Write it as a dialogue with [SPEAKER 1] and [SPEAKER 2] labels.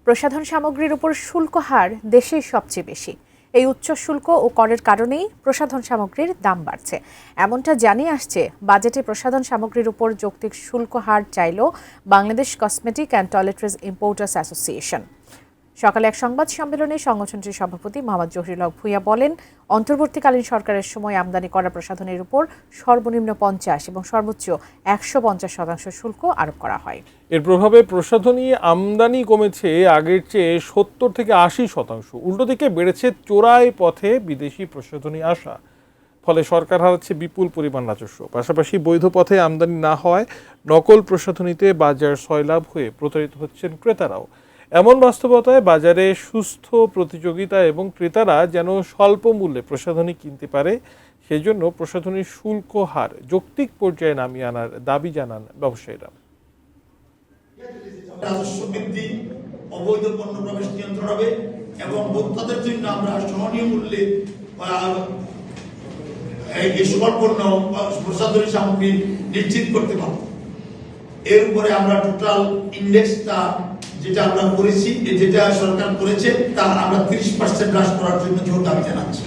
[SPEAKER 1] প্রসাধন সামগ্রীর উপর শুল্ক হার দেশেই সবচেয়ে বেশি। এই উচ্চ শুল্ক ও করের কারণেই প্রসাধন সামগ্রীর দাম বাড়ছে, এমনটা জানিয়ে আসছে বাজেটে প্রসাধন সামগ্রীর উপর যৌক্তিক শুল্ক হার চাইল Bangladesh cosmetic and toiletries importers association. সকালে এক সংবাদ সম্মেলনে সংগঠনটির সভাপতি মোহাম্মদ জহিরুল হক ভূঁইয়া বলেন, অন্তর্বর্তীকালীন সরকারের সময় আমদানি করা প্রসাধনের উপর সর্বনিম্ন 50 এবং সর্বোচ্চ 150% শুল্ক আরোপ করা হয়।
[SPEAKER 2] এর প্রভাবে প্রসাধনী আমদানি কমেছে আগের চেয়ে 70 থেকে 80%। উল্টো দিকে বেড়েছে চোরাই পথে বিদেশি প্রসাধনী আসা। ফলে সরকার হারাচ্ছে বিপুল পরিমাণ রাজস্ব। পাশাপাশি বৈধ পথে আমদানি না হওয়ায় নকল প্রসাধনীতে বাজার সয়লাভ হয়ে প্রতারিত হচ্ছেন ক্রেতারাও। এমন বাস্তবতায় বাজারে সুস্থ প্রতিযোগিতা এবং ক্রেতারা যেন স্বল্প মূল্যে প্রসাধনী কিনতে পারে, সেজন্য প্রসাধনীর শুল্ক হার যৌক্তিক পর্যায়ে নামিয়ে আনার দাবি জানান ব্যবসায়ীরা।
[SPEAKER 3] রাজস্ব বৃদ্ধি, অবৈধ পণ্য প্রবেশ নিয়ন্ত্রণ হবে এবং ভোক্তাদের জন্য আমরা সহনীয় মূল্যে এই সকল পণ্য প্রসাধনী সামগ্রী নিশ্চিত করতে পারব। এর উপরে আমরা টোটাল ইন্ডেক্সটা যেটা আমরা করেছি, যেটা সরকার করেছে তা আমরা 30% হ্রাস করার জন্য জোর দাবি জানাচ্ছি।